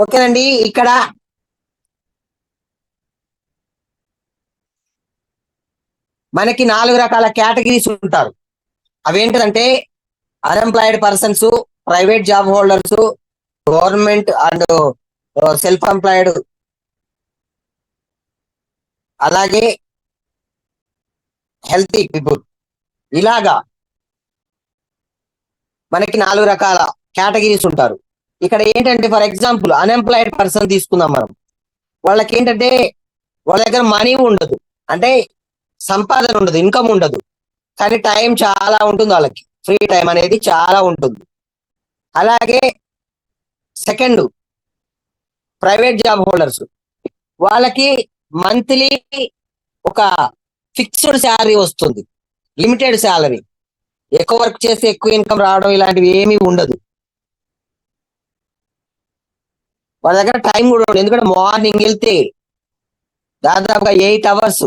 ఓకేనండి. ఇక్కడ మనకి 4 రకాల కేటగిరీస్ ఉంటారు. అవేంటిదంటే unemployed persons, private job holders, government and self employed, అలాగే హెల్తీ పీపుల్. ఇలాగా మనకి 4 రకాల కేటగిరీస్ ఉంటారు. ఇక్కడ ఏంటంటే ఫర్ ఎగ్జాంపుల్ అన్‌ఎంప్లాయిడ్ పర్సన్ తీసుకుందాం మనం. వాళ్ళకి ఏంటంటే వాళ్ళ దగ్గర మనీ ఉండదు. అంటే సంపాదన ఉండదు, ఇన్కమ్ ఉండదు. కానీ టైం చాలా ఉంటుంది వాళ్ళకి. ఫ్రీ టైం అనేది చాలా ఉంటుంది. అలాగే సెకండ్ ప్రైవేట్ జాబ్ హోల్డర్స్. వాళ్ళకి మంత్లీ ఒక ఫిక్స్డ్ శాలరీ వస్తుంది, లిమిటెడ్ శాలరీ. ఎక్కువ వర్క్ చేస్తే ఎక్కువ ఇన్కమ్ రావడం ఇలాంటివి ఏమీ ఉండదు. వాళ్ళ దగ్గర టైం కూడా ఉండదు. ఎందుకంటే మార్నింగ్ వెళ్తే దాదాపుగా 8 అవర్స్,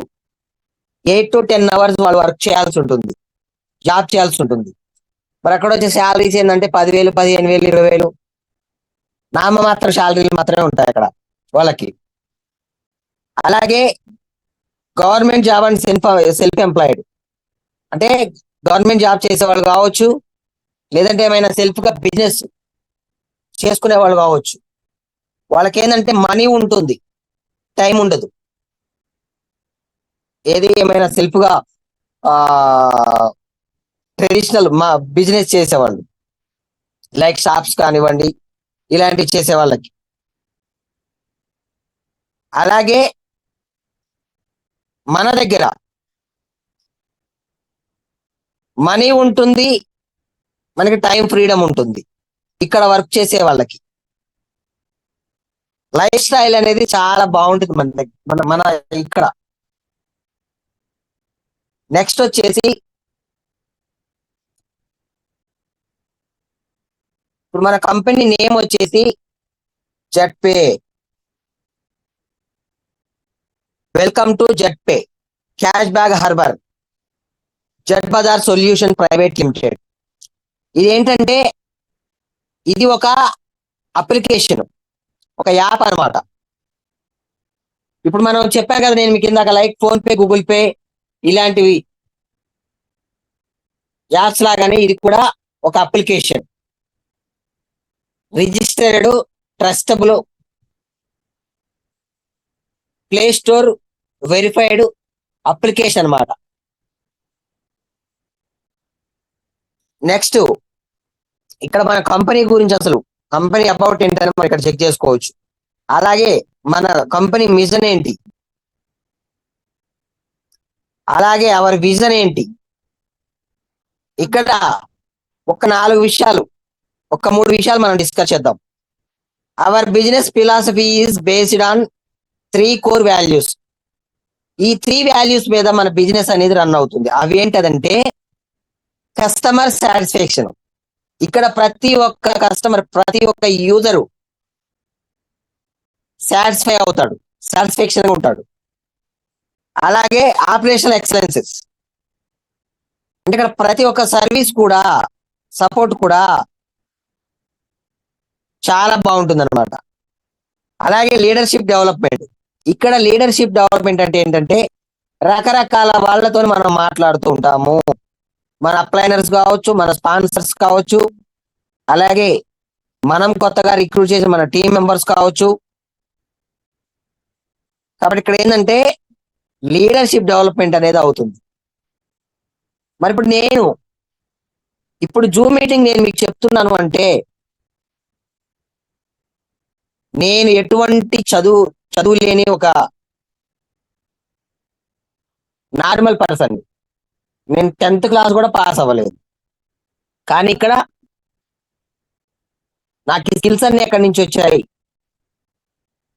8 to 10 hours వాళ్ళు వర్క్ చేయాల్సి ఉంటుంది, జాబ్ చేయాల్సి ఉంటుంది. మరి అక్కడ వచ్చే శాలరీస్ ఏంటంటే 10,000, 15,000, 20,000 నామమాత్ర శాలరీలు మాత్రమే ఉంటాయి అక్కడ వాళ్ళకి. అలాగే government job and self employed అంటే గవర్నమెంట్ జాబ్ చేసేవాళ్ళు కావచ్చు, లేదంటే ఏమైనా సెల్ఫ్ గా బిజినెస్ చేసుకునే వాళ్ళు కావచ్చు. వాళ్ళకి ఏంటంటే మనీ ఉంటుంది, టైం ఉండదు. ఏది ఏమైనా సెల్ఫ్ గా ట్రెడిషనల్ మా బిజినెస్ చేసేవాళ్ళు, లైక్ షాప్స్ కానివ్వండి, ఇలాంటివి చేసే వాళ్ళకి. అలాగే మన దగ్గర మనీ ఉంటుంది, మనకి టైం ఫ్రీడమ్ ఉంటుంది. ఇక్కడ వర్క్ చేసే వాళ్ళకి లైఫ్ స్టైల్ అనేది చాలా బాగుంటుంది మన దగ్గర, మన ఇక్కడ. నెక్స్ట్ వచ్చేసి ఇప్పుడు మన కంపెనీ నేమ్ వచ్చేసి Zedpay. Welcome to Zedpay cash back harbour Z bazaar solution private limited. ఇదేంటంటే ఇది ఒక అప్లికేషన్, ఒక యాప్ అన్నమాట. ఇప్పుడు మనం చెప్పాం కదా నేను మీకు ఇందాక, like phone pay, Google pay ఇలాంటివి యాప్స్ లాగానే ఇది కూడా ఒక application. Registered, trustable, play store verified application అన్నమాట. నెక్స్ట్ ఇక్కడ మన కంపెనీ గురించి, అసలు కంపెనీ అబౌట్ ఏంటని మనం ఇక్కడ చెక్ చేసుకోవచ్చు. అలాగే మన కంపెనీ మిషన్ ఏంటి, అలాగే అవర్ విజన్ ఏంటి. ఇక్కడ ఒక 4 విషయాలు, ఒక 3 విషయాలు మనం డిస్కస్ చేద్దాం. Our business philosophy is based on 3 core values. ఈ 3 values మీద మన బిజినెస్ అనేది రన్ అవుతుంది. అవి ఏంటంటే కస్టమర్ సాటిస్ఫాక్షన్. ఇక్కడ ప్రతి ఒక్క కస్టమర్, ప్రతి ఒక్క యూజరు సాటిస్ఫై అవుతాడు, సాటిస్ఫాక్షన్ ఉంటాడు. అలాగే ఆపరేషనల్ ఎక్సలెన్సెస్, అంటే ఇక్కడ ప్రతి ఒక్క సర్వీస్ కూడా, సపోర్ట్ కూడా చాలా బాగుంటుంది అనమాట. అలాగే లీడర్షిప్ డెవలప్మెంట్. ఇక్కడ లీడర్షిప్ డెవలప్మెంట్ అంటే ఏంటంటే రకరకాల వాళ్ళతో మనం మాట్లాడుతూ ఉంటాము. మన అప్లైనర్స్ కావచ్చు, మన స్పాన్సర్స్ కావచ్చు, అలాగే మనం కొత్తగా రిక్రూట్ చేసిన మన టీం మెంబర్స్ కావచ్చు. కాబట్టి ఇక్కడ ఏంటంటే లీడర్షిప్ డెవలప్మెంట్ అనేది అవుతుంది. మరి ఇప్పుడు జూమ్ మీటింగ్ నేను మీకు చెప్తున్నాను అంటే నేను ఎటువంటి చదువు లేని ఒక నార్మల్ పర్సన్. నేను 10th క్లాస్ కూడా పాస్ అవ్వలేదు. కానీ ఇక్కడ నాకు ఈ స్కిల్స్ అన్ని ఎక్కడి నుంచి వచ్చాయి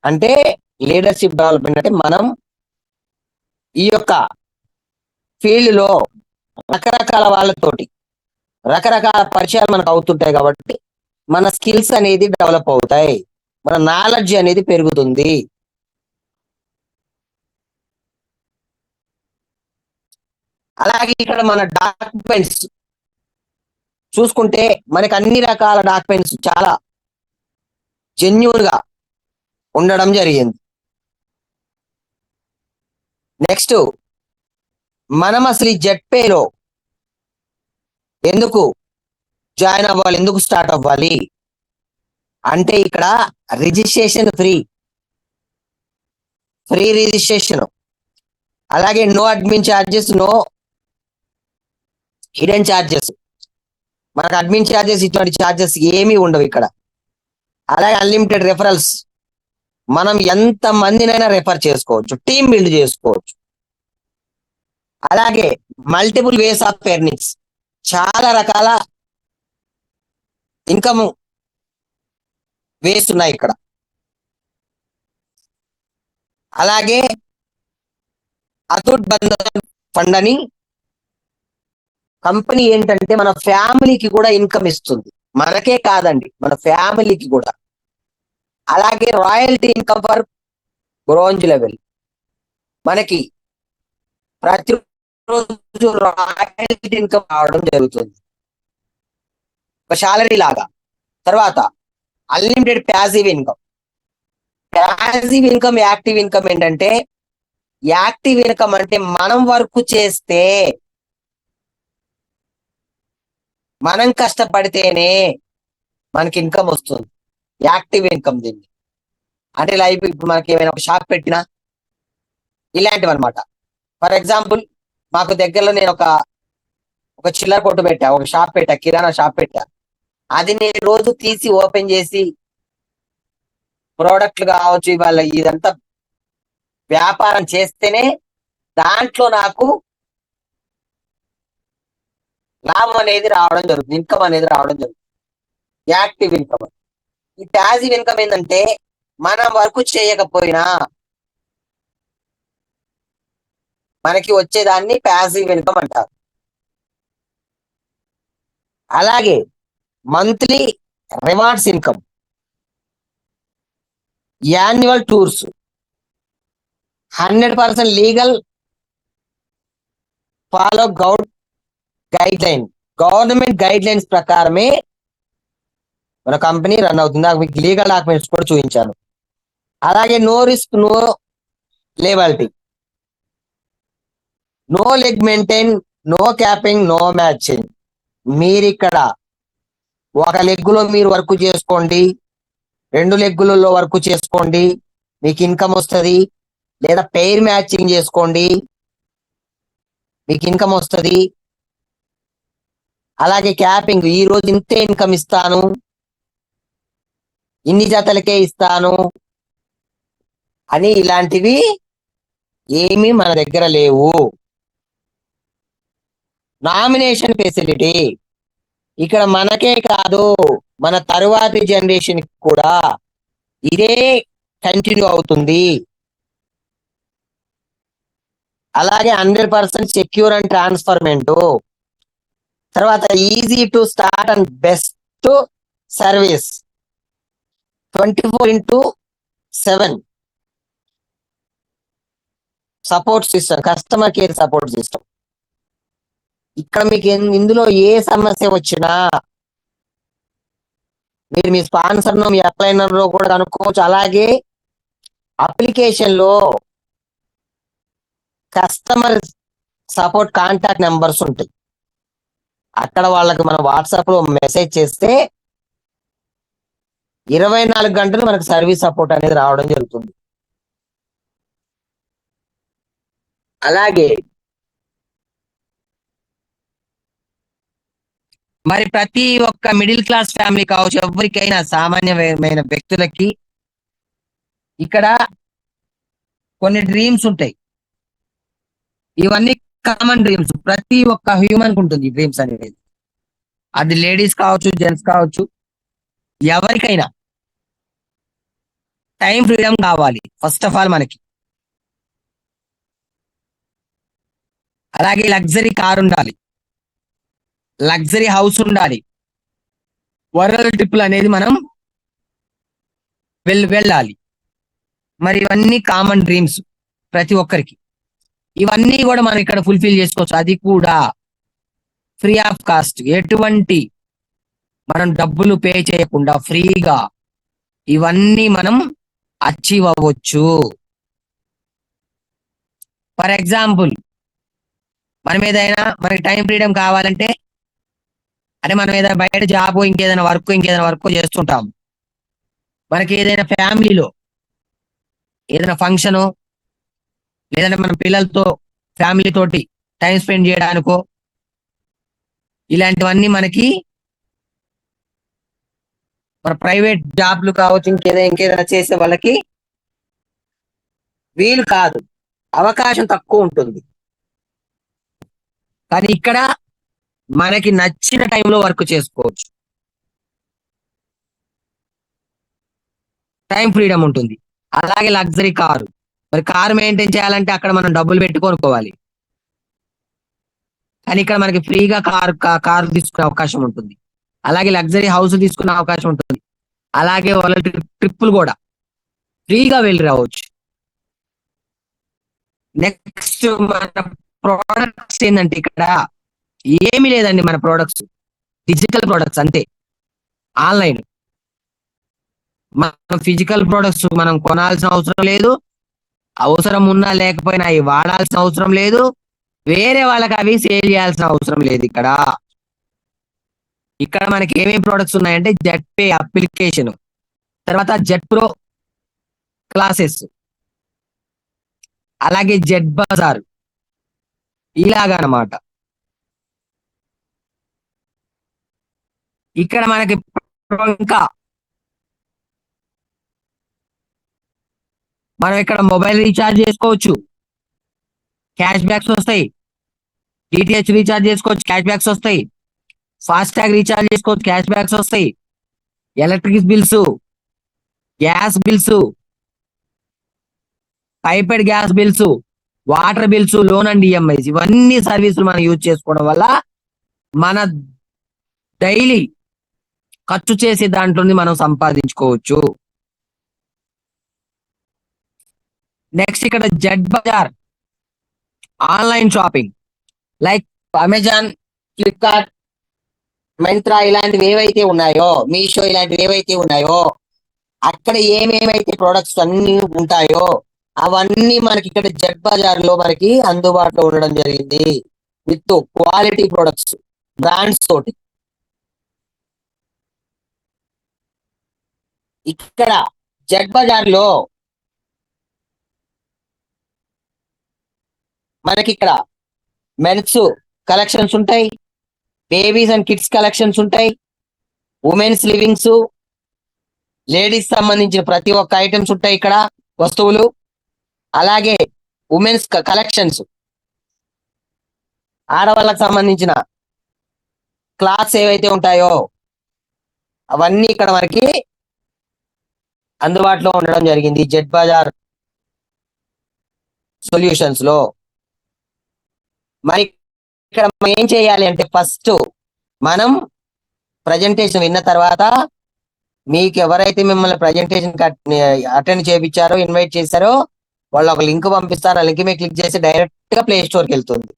అంటే లీడర్షిప్ డెవలప్మెంట్. అంటే మనం ఈ యొక్క ఫీల్డ్ లో రకరకాల వాళ్ళతోటి రకరకాల పరిచయాలు మనకు అవుతుంటాయి. కాబట్టి మన స్కిల్స్ అనేది డెవలప్ అవుతాయి, మన నాలెడ్జ్ అనేది పెరుగుతుంది. అలాగే ఇక్కడ మన డాక్యుమెంట్స్ చూసుకుంటే మనకి అన్ని రకాల డాక్యుమెంట్స్ చాలా జెన్యూన్ గా ఉండడం జరిగింది. నెక్స్ట్ మనం అసలు ఈ జెట్పేలో ఎందుకు జాయిన్ అవ్వాలి, ఎందుకు స్టార్ట్ అవ్వాలి అంటే ఇక్కడ రిజిస్ట్రేషన్ ఫ్రీ రిజిస్ట్రేషన్, అలాగే no admin charges, no hidden charges. మనకు అడ్మిన్ ఛార్జెస్ ఇటువంటి ఛార్జెస్ ఏమీ ఉండవు ఇక్కడ. అలాగే అన్లిమిటెడ్ రెఫరల్స్, మనం ఎంత మందినైనా రెఫర్ చేసుకోవచ్చు, టీమ్ బిల్డ్ చేసుకోవచ్చు. అలాగే మల్టిపుల్ వేస్ ఆఫ్ ఎర్నింగ్స్, చాలా రకాల ఇన్కమ్ వేస్ ఉన్నాయి ఇక్కడ. అలాగే అతుట్ బంధన్ ఫండ్ అని కంపెనీ ఏంటంటే మన ఫ్యామిలీకి కూడా ఇన్కమ్ ఇస్తుంది, మనకే కాదండి మన ఫ్యామిలీకి కూడా. అలాగే royalty income for bronze level, మనకి ప్రతిరోజు రాయల్టీ ఇన్కమ్ రావడం జరుగుతుంది, ఒక శాలరీ లాగా. తర్వాత unlimited passive income. Passive income, active income ఏంటంటే, యాక్టివ్ ఇన్కమ్ అంటే మనం వర్క్ చేస్తే, మనం కష్టపడితేనే మనకి ఇన్కమ్ వస్తుంది, యాక్టివ్ ఇన్కమ్ దీన్ని. అంటే లైఫ్ ఇప్పుడు మనకి ఏమైనా ఒక షాప్ పెట్టినా ఇలాంటివి అనమాట. ఫర్ ఎగ్జాంపుల్ మాకు దగ్గరలో నేను ఒక చిల్లర కొట్టు పెట్టా, ఒక షాప్ పెట్టా, కిరాణా షాప్ పెట్టా. అది నేను రోజు తీసి ఓపెన్ చేసి ప్రోడక్ట్లు కావచ్చు ఇవాళ ఇదంతా వ్యాపారం చేస్తేనే దాంట్లో నాకు లాభం అనేది రావడం జరుగుతుంది, ఇన్కమ్ అనేది రావడం జరుగుతుంది, యాక్టివ్ ఇన్కమ్. ఈ ప్యాసివ్ ఇన్కమ్ ఏంటంటే మనం వర్క్ చేయకపోయినా మనకి వచ్చేదాన్ని ప్యాసివ్ ఇన్కమ్ అంటారు. అలాగే monthly rewards income, annual tours, 100% legal, follow guide line, government guide lines ప్రకారమే మన కంపెనీ రన్ అవుతుంది. మీకు లీగల్ డాక్యుమెంట్స్ కూడా చూపించాను. అలాగే no risk, no liability, no leg maintain, no capping, no matching. మీరు ఇక్కడ ఒక లెగ్గులో మీరు వర్క్ చేసుకోండి, 2 లెగ్గులలో వర్క్ చేసుకోండి, మీకు ఇన్కమ్ వస్తుంది. లేదా పెయిర్ మ్యాచింగ్ చేసుకోండి, మీకు ఇన్కమ్ వస్తుంది. అలాగే క్యాపింగ్, ఈ రోజు ఇంతే ఇన్కమ్ ఇస్తాను, ఇన్ని జతలకే ఇస్తాను అని ఇలాంటివి ఏమీ మన దగ్గర లేవు. నామినేషన్ ఫెసిలిటీ, ఇక్కడ మనకే కాదు మన తరువాతి జనరేషన్ కూడా ఇదే కంటిన్యూ అవుతుంది. అలాగే 100% సెక్యూర్ అండ్ ట్రాన్స్ఫర్మెంట్. తర్వాత easy to start and best service, 24/7 support system, customer care support system. ఇక్కడ మీకు ఇందులో ఏ సమస్య వచ్చినా మీరు మీ స్పాన్సర్ను, మీ అప్లైనర్లో కూడా కనుక్కోవచ్చు. అలాగే అప్లికేషన్ లో కస్టమర్ సపోర్ట్ కాంటాక్ట్ నెంబర్స్ ఉంటాయి, అక్కడ వాళ్ళకి మనం వాట్సాప్ లో మెసేజ్ చేస్తే 24 గంటలు మనకు సర్వీస్ సపోర్ట్ అనేది రావడం జరుగుతుంది. అలాగే మరి ప్రతి ఒక్క మిడిల్ క్లాస్ ఫ్యామిలీ కావచ్చు, ఎవరికైనా సామాన్యమైన వ్యక్తులకి ఇక్కడ కొన్ని డ్రీమ్స్ ఉంటాయి. ఇవన్నీ కామన్ డ్రీమ్స్, ప్రతి ఒక్క హ్యూమన్ కు ఉంటుంది డ్రీమ్స్ అనేది. అది లేడీస్ కావచ్చు, జెంట్స్ కావచ్చు, ఎవరికైనా టైం ఫ్రీడమ్ కావాలి ఫస్ట్ ఆఫ్ ఆల్ మనకి. అలాగే లగ్జరీ కార్ ఉండాలి, లగ్జరీ హౌస్ ఉండాలి, వరల్డ్ ట్రిప్లు అనేది మనం వెళ్ళాలి. మరి ఇవన్నీ కామన్ డ్రీమ్స్ ప్రతి ఒక్కరికి. ఇవన్నీ కూడా మనం ఇక్కడ ఫుల్ఫిల్ చేసుకోవచ్చు, అది కూడా ఫ్రీ ఆఫ్ కాస్ట్. ఎటువంటి మనం డబ్బులు పే చేయకుండా ఫ్రీగా ఇవన్నీ మనం అచీవ్ అవ్వచ్చు. ఫర్ ఎగ్జాంపుల్, మనం ఏదైనా మనకి టైం ఫ్రీడమ్ కావాలంటే, అంటే మనం ఏదైనా బయట జాబ్ ఇంకేదైనా వర్క్ చేస్తుంటాం. మనకి ఏదైనా ఫ్యామిలీలో ఏదైనా ఫంక్షను, లేదంటే మన పిల్లలతో ఫ్యామిలీ తోటి టైం స్పెండ్ చేయడానికో, ఇలాంటివన్నీ మనకి మన ప్రైవేట్ జాబ్లు కావచ్చు, ఇంకేదైనా చేసే వాళ్ళకి వీలు కాదు, అవకాశం తక్కువ ఉంటుంది. కానీ ఇక్కడ మనకి నచ్చిన టైంలో వర్క్ చేసుకోవచ్చు, టైం ఫ్రీడమ్ ఉంటుంది. అలాగే లగ్జరీ కారు, మరి కారు మెయింటైన్ చేయాలంటే అక్కడ మనం డబ్బులు పెట్టి కొనుక్కోవాలి. కానీ ఇక్కడ మనకి ఫ్రీగా కారు తీసుకునే అవకాశం ఉంటుంది. అలాగే లగ్జరీ హౌస్ తీసుకునే అవకాశం ఉంటుంది. అలాగే వాళ్ళ ట్రిప్పులు కూడా ఫ్రీగా వెళ్ళి రావచ్చు. నెక్స్ట్ మన ప్రోడక్ట్స్ ఏంటంటే ఇక్కడ ఏమీ లేదండి, మన ప్రోడక్ట్స్ డిజిటల్ ప్రోడక్ట్స్ అంతే. ఆన్లైన్, మనం ఫిజికల్ ప్రొడక్ట్స్ మనం కొనాల్సిన అవసరం లేదు, అవసరం ఉన్నా లేకపోయినా అవి వాడాల్సిన అవసరం లేదు, వేరే వాళ్ళకి అవి సేల్ చేయాల్సిన అవసరం లేదు. ఇక్కడ మనకి ఏమేమి ప్రొడక్ట్స్ ఉన్నాయంటే జెట్ పే అప్లికేషన్, తర్వాత జెట్ ప్రో క్లాసెస్, అలాగే జెట్ బజార్, ఇలాగనమాట. ఇక్కడ మనకి ఇంకా మనం ఇక్కడ మొబైల్ రీఛార్జ్ చేసుకోవచ్చు, క్యాష్ బ్యాక్స్ వస్తాయి. డిటిహెచ్ రీఛార్జ్ చేసుకోవచ్చు, క్యాష్ బ్యాక్స్ వస్తాయి. ఫాస్ట్ ట్యాగ్ రీఛార్జ్ చేసుకోవచ్చు, క్యాష్ బ్యాక్స్ వస్తాయి. Electric bills, gas bills, piped gas bills, water bills, loan and EMIs, ఇవన్నీ సర్వీసులు మనం యూజ్ చేసుకోవడం వల్ల మన డైలీ ఖర్చు చేసే దాంట్లో మనం సంపాదించుకోవచ్చు. నెక్స్ట్ ఇక్కడ jet bazaar online shopping, like Amazon, Flipkart, Myntra, ఇలాంటివి ఏవైతే ఉన్నాయో, మీషో, ఇలాంటివి ఏవైతే ఉన్నాయో, అక్కడ ఏమేమైతే ప్రొడక్ట్స్ అన్ని ఉంటాయో అవన్నీ మనకి ఇక్కడ జెట్ బజార్ లో మనకి అందుబాటులో ఉండడం జరిగింది, విత్ క్వాలిటీ ప్రొడక్ట్స్, బ్రాండ్స్ తోటి. ఇక్కడ జెట్ బజార్ లో మనకి ఇక్కడ మెన్స్ కలెక్షన్స్ ఉంటాయి, బేబీస్ అండ్ కిడ్స్ కలెక్షన్స్ ఉంటాయి, ఉమెన్స్ లివింగ్స్, లేడీస్ సంబంధించిన ప్రతి ఒక్క ఐటమ్స్ ఉంటాయి ఇక్కడ వస్తువులు. అలాగే ఉమెన్స్ కలెక్షన్స్, ఆడవాళ్ళకి సంబంధించిన క్లాత్స్ ఏవైతే ఉంటాయో అవన్నీ ఇక్కడ మనకి అందుబాటులో ఉండడం జరిగింది జెట్ బజార్ సొల్యూషన్స్ లో. మరి ఇక్కడ మనం ఏం చేయాలి అంటే, ఫస్ట్ మనం ప్రజెంటేషన్ విన్న తర్వాత మీకు ఎవరైతే మిమ్మల్ని ప్రజెంటేషన్ అటెండ్ చేయించారో, ఇన్వైట్ చేశారో, వాళ్ళు ఒక లింక్ పంపిస్తారు. ఆ లింక్ మీద క్లిక్ చేసి డైరెక్ట్ గా ప్లే స్టోర్కి వెళ్తుంది.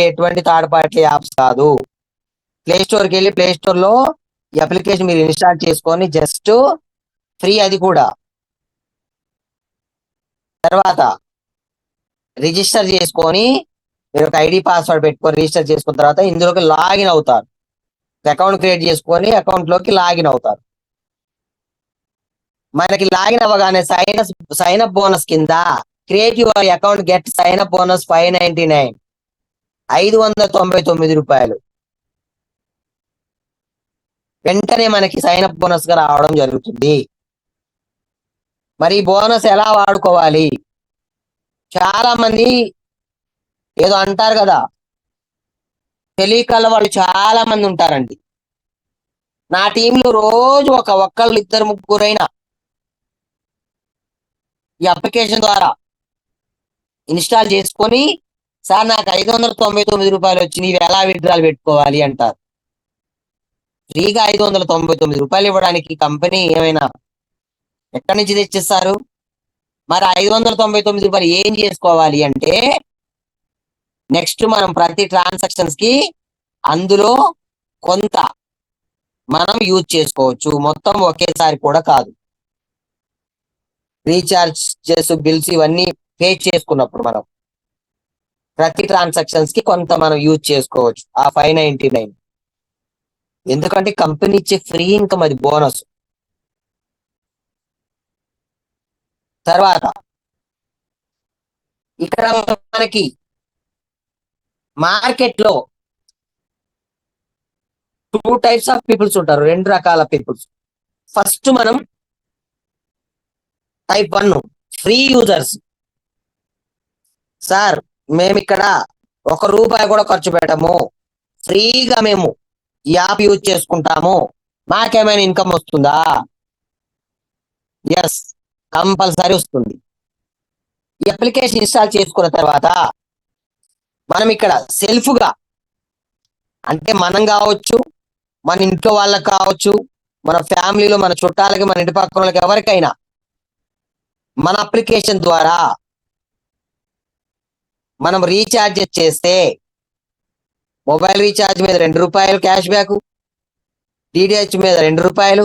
ఎటువంటి థర్డ్ పార్టీ యాప్స్ కాదు. ప్లే స్టోర్కి వెళ్ళి ప్లే స్టోర్ లో ఈ అప్లికేషన్ మీరు ఇన్స్టాల్ చేసుకొని జస్ట్ ఫ్రీ, అది కూడా. తర్వాత రిజిస్టర్ చేసుకొని మీరు ఒక ఐడి పాస్వర్డ్ పెట్టుకొని రిజిస్టర్ చేసుకున్న తర్వాత ఇందులోకి లాగిన్ అవుతారు. అకౌంట్ క్రియేట్ చేసుకొని అకౌంట్ లోకి లాగిన్ అవుతారు. మనకి లాగిన్ అవ్వగానే సైన్ అప్ బోనస్ కింద create your account get sign up bonus 599, 599 రూపాయలు వెంటనే మనకి సైన్ అప్ బోనస్ గా రావడం జరుగుతుంది. మరి బోనస్ ఎలా వాడుకోవాలి? చాలా మంది ఏదో అంటారు కదా, తెలియకల వాళ్ళు చాలా మంది ఉంటారండి. నా టీంలో రోజు ఒక్కళ్ళు, ఇద్దరు, ముగ్గురైనా ఈ అప్లికేషన్ ద్వారా ఇన్స్టాల్ చేసుకొని, సార్ నాకు 599 రూపాయలు వచ్చినాయి, ఇవి ఎలా విత్డ్రాల్ పెట్టుకోవాలి అంటారు. ఫ్రీగా 599 రూపాయలు ఇవ్వడానికి కంపెనీ ఏమైనా ఎక్కడి నుంచి తెచ్చిస్తారు? మరి 599 రూపాయలు ఏం చేసుకోవాలి అంటే, నెక్స్ట్ మనం ప్రతి ట్రాన్సాక్షన్స్ కి అందులో కొంత మనం యూజ్ చేసుకోవచ్చు, మొత్తం ఒకేసారి కూడా కాదు. రీఛార్జెస్, బిల్స్ ఇవన్నీ పే చేసుకున్నప్పుడు మనం ప్రతి ట్రాన్సాక్షన్స్ కి కొంత మనం యూజ్ చేసుకోవచ్చు ఆ 599. ఎందుకంటే కంపెనీ ఇచ్చే ఫ్రీ ఇన్కమ్, అది బోనస్. తర్వాత ఇక్కడ మనకి మార్కెట్ లో 2 టైప్స్ ఆఫ్ పీపుల్స్ ఉంటారు, 2 రకాల పీపుల్స్. ఫస్ట్ మనం టైప్ 1 ఫ్రీ యూజర్స్. సార్, మేము ఇక్కడ 1 రూపాయి కూడా ఖర్చు పెట్టము, ఫ్రీగా మేము ఈ యాప్ యూజ్ చేసుకుంటాము, మాకేమైనా ఇన్కమ్ వస్తుందా? ఎస్, కంపల్సరీ వస్తుంది. ఈ అప్లికేషన్ ఇన్స్టాల్ చేసుకున్న తర్వాత మనం ఇక్కడ సెల్ఫ్ గా, అంటే మనం కావచ్చు, మన ఇంట్లో వాళ్ళకి కావచ్చు, మన ఫ్యామిలీలో మన చుట్టాలకి, మన ఇంటి పక్కన వాళ్ళకి, ఎవరికైనా మన అప్లికేషన్ ద్వారా మనం రీఛార్జ్ చేస్తే మొబైల్ రీఛార్జ్ మీద 2 రూపాయలు క్యాష్ బ్యాక్, డిటిహెచ్ మీద 2 రూపాయలు,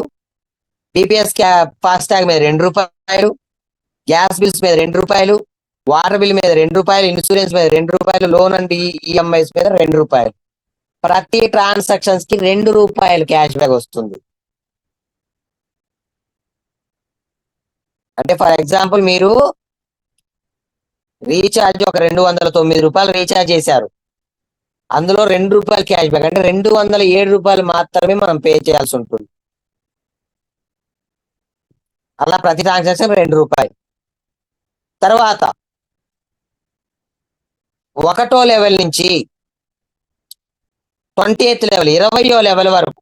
డిపిఎస్ ఫాస్టాగ్ మీద 2 రూపాయలు, గ్యాస్ బిల్స్ మీద 2 రూపాయలు, వాటర్ బిల్ మీద 2 రూపాయలు, ఇన్సూరెన్స్ మీద 2 రూపాయలు, లోన్ అండ్ ఈఎంఐస్ మీద 2 రూపాయలు. ప్రతి ట్రాన్సాక్షన్స్ కి 2 రూపాయలు క్యాష్ బ్యాక్ వస్తుంది. అంటే ఫర్ ఎగ్జాంపుల్ మీరు రీఛార్జ్ ఒక 209 రూపాయలు రీఛార్జ్ చేశారు, అందులో 2 రూపాయలు క్యాష్ బ్యాక్, అంటే 207 రూపాయలు మాత్రమే మనం పే చేయాల్సి ఉంటుంది. అలా ప్రతి ట్రాన్సాక్షన్ 2 రూపాయలు. తర్వాత 1వ లెవెల్ నుంచి 28th లెవెల్, 20వ లెవెల్ వరకు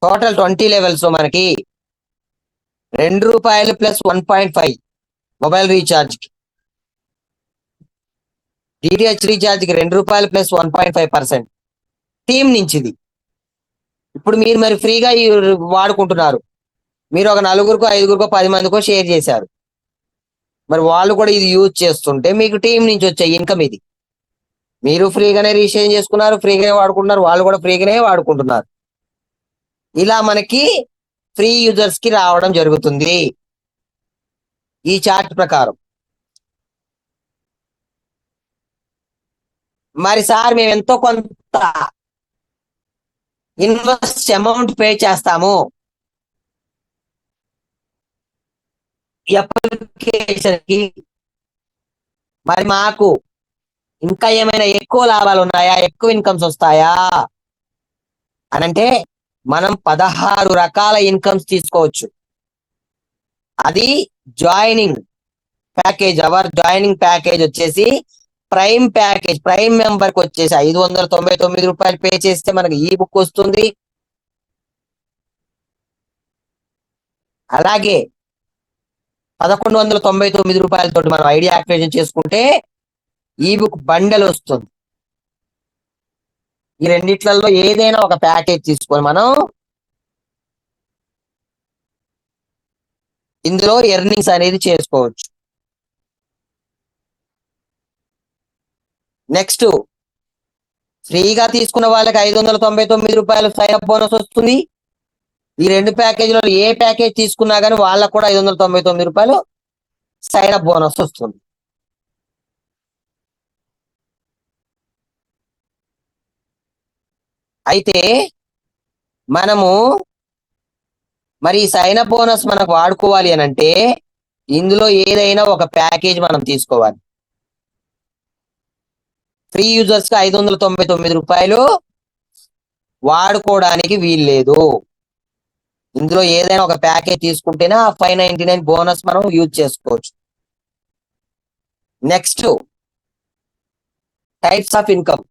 టోటల్ 20 లెవెల్స్ మనకి 2 రూపాయలు ప్లస్ 1.5 మొబైల్ రీఛార్జ్ కి, డిటిహెచ్ రీఛార్జ్ కి 2 రూపాయలు ప్లస్ 1.5% టీమ్ నుంచి ఇది. ఇప్పుడు మీరు మరి ఫ్రీగా వాడుకుంటున్నారు, మీరు ఒక 4గురికో 5గురికో 10 మందికో షేర్ చేశారు, మరి వాళ్ళు కూడా ఇది యూజ్ చేస్తుంటే మీకు టీం నుంచి వచ్చే ఇన్కమ్ ఇది. మీరు ఫ్రీగానే రీఛార్జ్ చేసుకున్నారు, ఫ్రీగానే వాడుకుంటున్నారు, వాళ్ళు కూడా ఫ్రీగానే వాడుకుంటున్నారు. ఇలా మనకి ఫ్రీ యూజర్స్ కి రావడం జరుగుతుంది ఈ చార్ట్ ప్రకారం. మరి సార్, మేము ఎంతో కొంత ఇన్వెస్ట్ అమౌంట్ పే చేస్తాము ఈ అప్లికేషన్ కి, మరి మాకు ఇంకా ఏమైనా ఎక్కువ లాభాలు ఉన్నాయా, ఎక్కువ ఇన్కమ్స్ వస్తాయా అనంటే మనం 16 రకాల ఇన్కమ్స్ తీసుకోవచ్చు. అది joining package. Our joining package వచ్చేసి ప్రైమ్ ప్యాకేజ్. ప్రైమ్ మెంబర్ కి వచ్చేసి 599 రూపాయలు పే చేస్తే మనకి ఈ బుక్ వస్తుంది. అలాగే 1199 రూపాయలతో మనం ఐడి యాక్టివేషన్ చేసుకుంటే ఈ బుక్ బండల్ వస్తుంది. ఈ రెండిట్లలో ఏదైనా ఒక ప్యాకేజ్ తీసుకొని మనం ఇందులో ఎర్నింగ్స్ అనేది చేసుకోవచ్చు. నెక్స్ట్, ఫ్రీగా తీసుకున్న వాళ్ళకి 599 రూపాయలు సైన్ అప్ బోనస్ వస్తుంది. ఈ 2 ప్యాకేజీలలో ఏ ప్యాకేజ్ తీసుకున్నా కానీ వాళ్ళకు కూడా 599 రూపాయలు సైన్ అప్ బోనస్ వస్తుంది. అయితే మనము మరి ఈ సైన్ అప్ బోనస్ మనకు వాడుకోవాలి అని అంటే ఇందులో ఏదైనా ఒక ప్యాకేజ్ మనం తీసుకోవాలి. ఫ్రీ యూజర్స్ కి 599 రూపాయలు వాడుకోవడానికి వీల్లేదు. ఇందులో ఏదైనా ఒక ప్యాకేజ్ తీసుకుంటేనే ఆ 599 బోనస్ మనం యూజ్ చేసుకోవచ్చు. Next, types of income.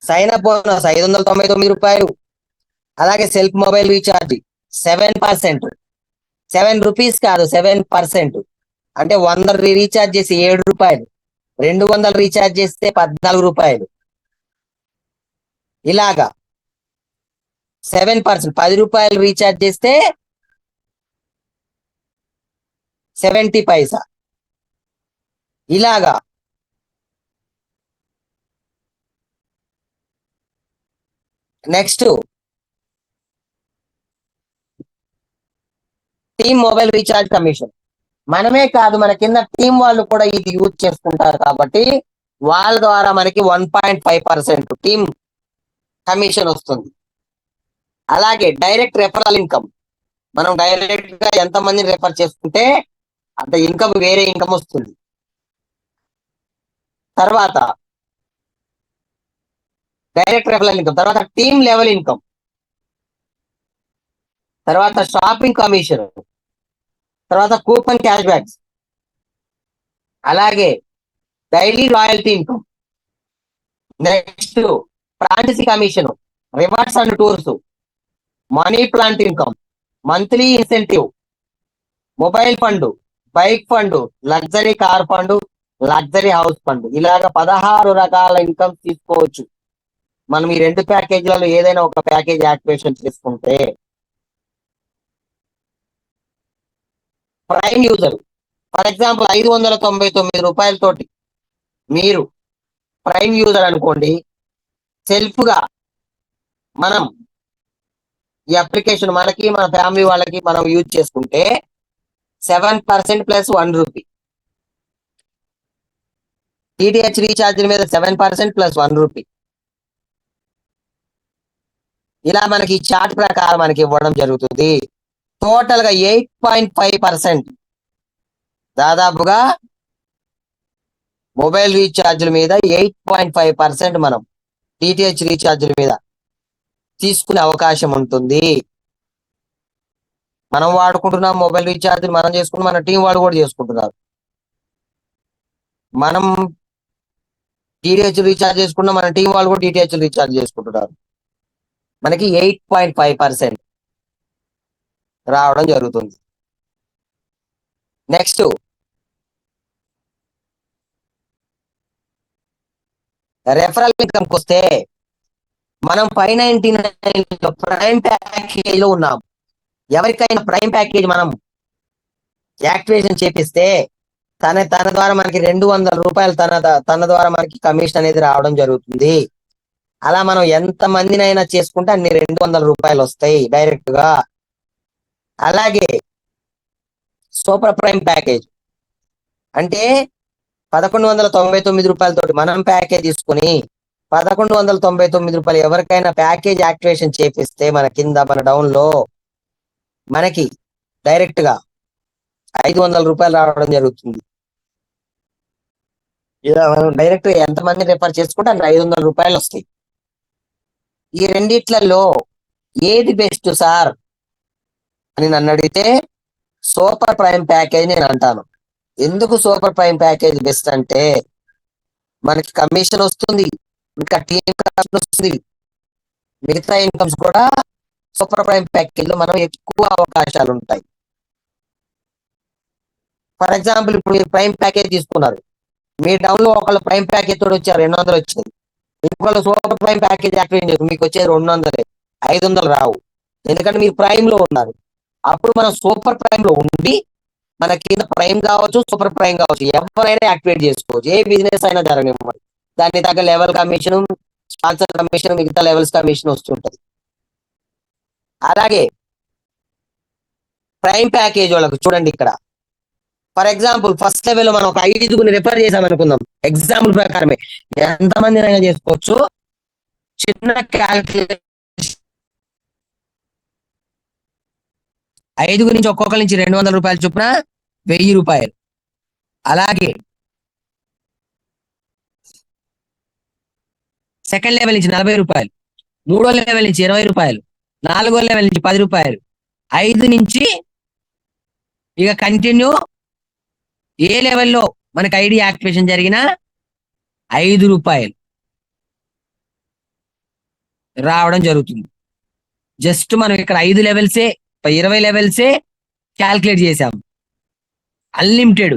Sign up bonus 599 రూపాయలు. అలాగే సెల్ఫ్ మొబైల్ రీఛార్జ్ 7%. 7 రూపీస్ కాదు, 7%. అంటే 100 రీఛార్జ్ చేసి 7 రూపాయలు, 200 రీఛార్జ్ చేస్తే 14 రూపాయలు. ఇలాగా 7%. 10 రూపాయలు రీఛార్జ్ చేస్తే 70 పైసా. ఇలాగా next team mobile recharge commission. మనమే కాదు, మన కింద టీం వాళ్ళు కూడా ఇది యూజ్ చేసుకుంటారు కాబట్టి వాళ్ళ ద్వారా మనకి 1.5% టీమ్ కమిషన్ వస్తుంది. అలాగే డైరెక్ట్ రెఫరల్ ఇన్కమ్, మనం డైరెక్ట్ గా ఎంతమందిని రెఫర్ చేసుకుంటే అంత ఇన్కమ్, వేరే ఇన్కమ్ వస్తుంది. తర్వాత డైరెక్ట్ రెఫరల్ ఇన్కమ్, తర్వాత టీమ్ లెవెల్ ఇన్కమ్, తర్వాత షాపింగ్ కమిషన్, తర్వాత కూపన్ క్యాష్ బ్యాక్స్, అలాగే daily royalty income, next franchisee commission, rewards and tours, money plant income, monthly incentive, mobile fund, bike fund, luxury car fund, luxury house fund, ఇలాగ 16 రకాల income తీసుకోవచ్చు మనం ఈ 2 ప్యాకేజీలలో ఏదైనా ఒక ప్యాకేజ్ యాక్టివేషన్ చేసుకుంటే. ప్రైమ్ యూజర్, ఫర్ ఎగ్జాంపుల్ 599 రూపాయలతోటి మీరు ప్రైమ్ యూజర్ అనుకోండి, సెల్ఫ్ గా మనం ఈ అప్లికేషన్ మనకి మన ఫ్యామిలీ వాళ్ళకి మనం యూజ్ చేసుకుంటే 7% ప్లస్ 1 రూపీ. డిటిహెచ్ రీఛార్జ్ మీద 7% ప్లస్ 1 రూపీ. ఇలా మనకి చార్ట్ ప్రకారం మనకి ఇవ్వడం జరుగుతుంది. టోటల్ గా 8.5% దాదాపుగా మొబైల్ రీఛార్జ్ల మీద 8.5% మనం డిటిహెచ్ రీఛార్జ్ల మీద తీసుకునే అవకాశం ఉంటుంది. మనం వాడుకుంటున్నాం మొబైల్ రీఛార్జ్, మనం చేసుకుంటున్నాం, మన టీం వాళ్ళు కూడా చేసుకుంటున్నారు. మనం డిటిహెచ్ రీఛార్జ్ చేసుకున్నాం, మన టీం వాళ్ళు కూడా డిటిహెచ్ రీఛార్జ్ చేసుకుంటున్నారు. మనకి 8.5% రావడం జరుగుతుంది. నెక్స్ట్ రెఫరల్ ఇన్కమ్కి వస్తే మనం 599 ప్రైమ్ ప్యాకేజ్ లో ఉన్నాం. ఎవరికైనా ప్రైమ్ ప్యాకేజ్ మనం యాక్టివేషన్ చేపిస్తే తన ద్వారా మనకి 200 రూపాయలు తన ద్వారా మనకి కమిషన్ అనేది రావడం జరుగుతుంది. అలా మనం ఎంత మందినైనా చేసుకుంటే అన్ని 200 రూపాయలు వస్తాయి డైరెక్ట్ గా. అలాగే సూపర్ ప్రైమ్ ప్యాకేజ్ అంటే 1199 రూపాయలతోటి మనం ప్యాకేజ్ తీసుకుని 1199 రూపాయలు ఎవరికైనా ప్యాకేజ్ యాక్టివేషన్ చేపిస్తే మన కింద మన డౌన్ లో మనకి డైరెక్ట్ గా 500 రూపాయలు రావడం జరుగుతుంది. ఇలా మనం డైరెక్ట్ ఎంతమంది రెఫర్ చేసుకుంటే అన్ని 500 రూపాయలు వస్తాయి. ఈ రెండిట్లలో ఏది బెస్ట్ సార్ అని నన్ను అడిగితే సూపర్ ప్రైమ్ ప్యాకేజ్ నేను అంటాను. ఎందుకు సూపర్ ప్రైమ్ ప్యాకేజ్ బెస్ట్ అంటే మనకి కమిషన్ వస్తుంది, ఇంకా టీమ్ కాస్ట్ వస్తుంది, మిగతా ఇన్కమ్స్ కూడా సూపర్ ప్రైమ్ ప్యాకేజ్ లో మనం ఎక్కువ అవకాశాలు ఉంటాయి. ఫర్ ఎగ్జాంపుల్ ఇప్పుడు మీరు ప్రైమ్ ప్యాకేజ్ తీసుకున్నారు, మీ డౌన్ లో ఒకళ్ళు ప్రైమ్ ప్యాకేజ్ తోటి వచ్చారు 200 వచ్చింది, ఇంకొకళ్ళు సూపర్ ప్రైమ్ ప్యాకేజ్ యాక్టివేట్ చేసి మీకు వచ్చేది 200, 500 రావు. ఎందుకంటే మీరు ప్రైమ్ లో ఉన్నారు. అప్పుడు మనం సూపర్ ప్రైమ్ లో ఉండి మన కింద ప్రైమ్ కావచ్చు, సూపర్ ప్రైమ్ కావచ్చు, ఎవరైనా యాక్టివేట్ చేసుకోవచ్చు. ఏ బిజినెస్ అయినా జరగనివ్వండి, దాన్ని తగ్గ లెవెల్ కమిషన్, స్పాన్సర్ కమిషన్, మిగతా లెవెల్స్ కమిషన్ వస్తుంటది. అలాగే ప్రైమ్ ప్యాకేజ్ వాళ్ళకు చూడండి ఇక్కడ ఫర్ ఎగ్జాంపుల్ ఫస్ట్ లెవెల్ మనం ఒక 5గురిని రిఫర్ చేసాం అనుకుందాం, ఎగ్జాంపుల్ ప్రకారమే ఎంతమంది అయినా చేసుకోవచ్చు. చిన్న క్యాల్కులేషన్, 5 నుంచి ఒక్కొక్కరి నుంచి 200 రూపాయలు చొప్పున 1000 రూపాయలు. అలాగే సెకండ్ లెవెల్ నుంచి 40 రూపాయలు, 3వ లెవెల్ నుంచి 20 రూపాయలు, 4వ లెవెల్ నుంచి 10 రూపాయలు, 5 నుంచి ఇక కంటిన్యూ ఏ లెవెల్లో మనకి ఐడి యాక్టివేషన్ జరిగినా 5 రూపాయలు రావడం జరుగుతుంది. జస్ట్ మనం ఇక్కడ 5 లెవెల్సే 20 లెవెల్సే క్యాల్కులేట్ చేసాం. అన్లిమిటెడ్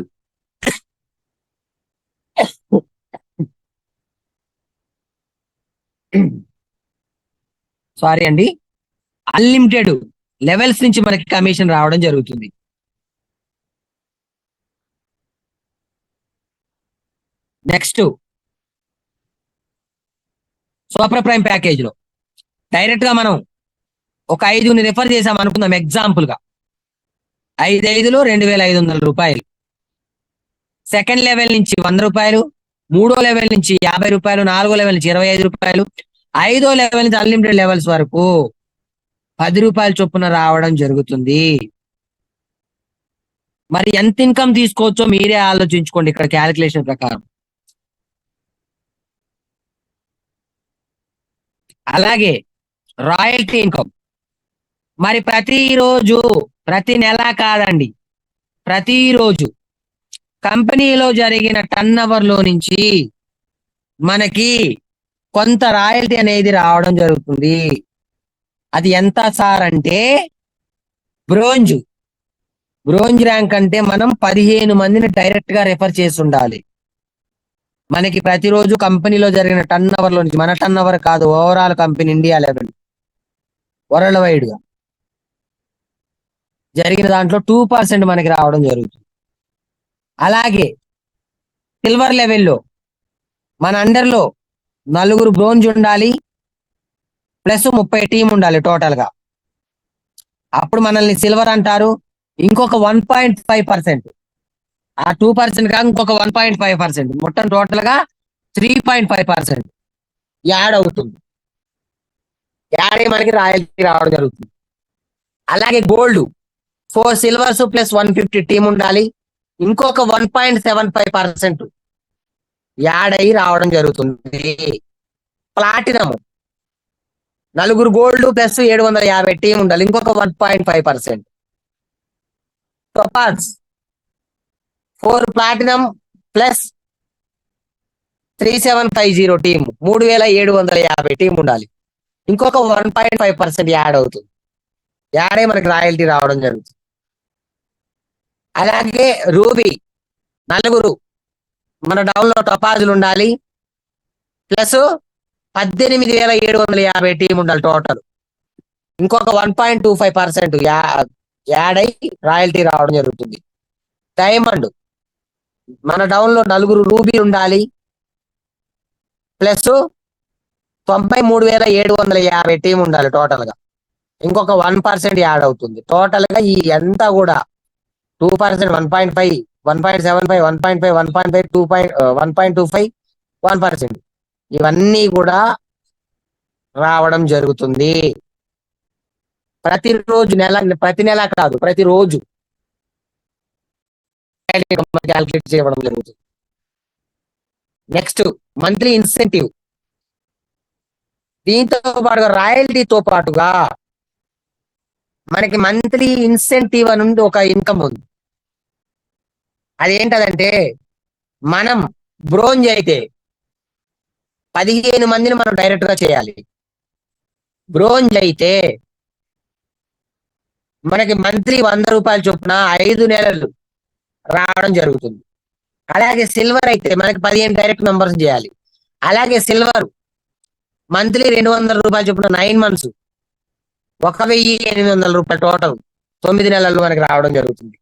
సారీ అండి, అన్లిమిటెడ్ లెవెల్స్ నుంచి మనకి కమిషన్ రావడం జరుగుతుంది. నెక్స్ట్ సూపర్ ప్రైమ్ ప్యాకేజ్ లో డైరెక్ట్ గా మనం ఒక 5ని రిఫర్ చేసాం అనుకుందాం ఎగ్జాంపుల్ గా. 5/5లో 2,500 రూపాయలు. సెకండ్ లెవెల్ నుంచి 100 రూపాయలు, మూడో లెవెల్ నుంచి 50 రూపాయలు, నాలుగో లెవెల్ నుంచి 25 రూపాయలు, ఐదో లెవెల్ నుంచి అన్లిమిటెడ్ లెవెల్స్ వరకు 10 రూపాయల చొప్పున రావడం జరుగుతుంది. మరి ఎంత ఇన్కమ్ తీసుకోవచ్చో మీరే ఆలోచించుకోండి ఇక్కడ క్యాలిక్యులేషన్ ప్రకారం. అలాగే రాయల్టీ ఇన్కమ్ మరి ప్రతిరోజు, ప్రతి నెల కాదండి, ప్రతిరోజు కంపెనీలో జరిగిన టర్న్ ఓవర్ లో నుంచి మనకి కొంత రాయల్టీ అనేది రావడం జరుగుతుంది. అది ఎంత సార్ అంటే బ్రోంజ్ ర్యాంక్ అంటే మనం 15 మందిని డైరెక్ట్ గా రెఫర్ చేసి ఉండాలి. మనకి ప్రతిరోజు కంపెనీలో జరిగిన టర్న్ ఓవర్ లో నుంచి, మన టర్న్ ఓవర్ కాదు, overall company India level world wide గా జరిగిన దాంట్లో 2% మనకి రావడం జరుగుతుంది. అలాగే సిల్వర్ లెవెల్లో మన అండర్లో 4 బ్రోంజ్ ఉండాలి, ప్లస్ 30 టీం ఉండాలి టోటల్ గా. అప్పుడు మనల్ని సిల్వర్ అంటారు. ఇంకొక 1.5%, ఆ 2% కాక ఇంకొక 1.5%, మొత్తం టోటల్ గా 3.5% యాడ్ అవుతుంది. యాడ్ అయ్యి మనకి రాయల్టీ రావడం జరుగుతుంది. అలాగే గోల్డ్ 4 సిల్వర్స్ ప్లస్ 150 టీం ఉండాలి, ఇంకొక 1.75% యాడ్ అయ్యి రావడం జరుగుతుంది. ప్లాటినం 4 గోల్డ్ ప్లస్ 750 టీం ఉండాలి, ఇంకొక 1.5%. Topaz 4 platinum plus 3750 team, 3750 team ఉండాలి, ఇంకొక 1.5% యాడ్ అవుతుంది. యాడ్ అయ్యి మనకి రాయల్టీ రావడం జరుగుతుంది. అలాగే రూబీ 4 మన డౌన్ లో టపాజులు ఉండాలి, ప్లస్ 18,750 టీం ఉండాలి టోటల్, ఇంకొక 1.25% యాడ్ అయ్యి రాయల్టీ రావడం జరుగుతుంది. డైమండ్ మన డౌన్ లో 4 రూబీ ఉండాలి, ప్లస్ 93,750 టీం ఉండాలి టోటల్ గా, ఇంకొక 1% యాడ్ అవుతుంది. టోటల్ గా ఈ ఎంత కూడా 2%, 1.5, 1.75, 1.5, 1.5, 1.25, 1%, ఇవన్నీ కూడా రావడం జరుగుతుంది. ప్రతిరోజు ప్రతి నెల కాదు, ప్రతిరోజు క్యాల్కులేట్ చేయడం జరుగుతుంది. Next monthly incentive. దీంతో పాటుగా రాయల్టీతో పాటుగా మనకి మంత్లీ ఇన్సెంటివ్ అని ఒక ఇన్కమ్ ఉంది. అదేంటదంటే మనం బ్రోంజ్ అయితే 15 మందిని మనం డైరెక్ట్ గా చేయాలి. బ్రోంజ్ అయితే మనకి మంత్లీ 100 రూపాయల చొప్పున 5 నెలలు రావడం జరుగుతుంది. అలాగే సిల్వర్ అయితే మనకి 15 డైరెక్ట్ మెంబర్స్ చేయాలి. అలాగే సిల్వర్ మంత్లీ 200 రూపాయల చొప్పున 9 మంత్స్, 1,800 రూపాయలు టోటల్ 9 నెలలు మనకి రావడం జరుగుతుంది.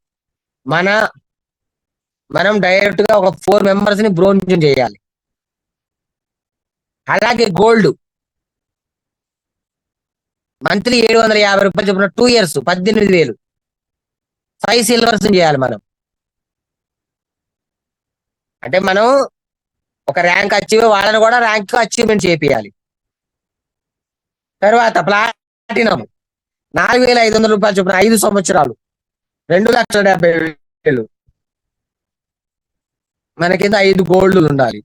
మనం డైరెక్ట్ గా ఒక 4 మెంబర్స్ ని బ్రోంజ్ చేయాలి. అలాగే గోల్డ్ మంత్లీ 750 రూపాయలు చొప్పున 2 years 18,000, 5 సిల్వర్స్ చేయాలి మనం. అంటే మనం ఒక ర్యాంక్ అచీవ్, వాళ్ళని కూడా ర్యాంక్ అచీవ్మెంట్ చేపియాలి. తర్వాత ప్లాటినం 4,500 రూపాయలు చొప్పున 5 సంవత్సరాలు, 2,70,000 మన కింద 5 గోల్డ్లు ఉండాలి.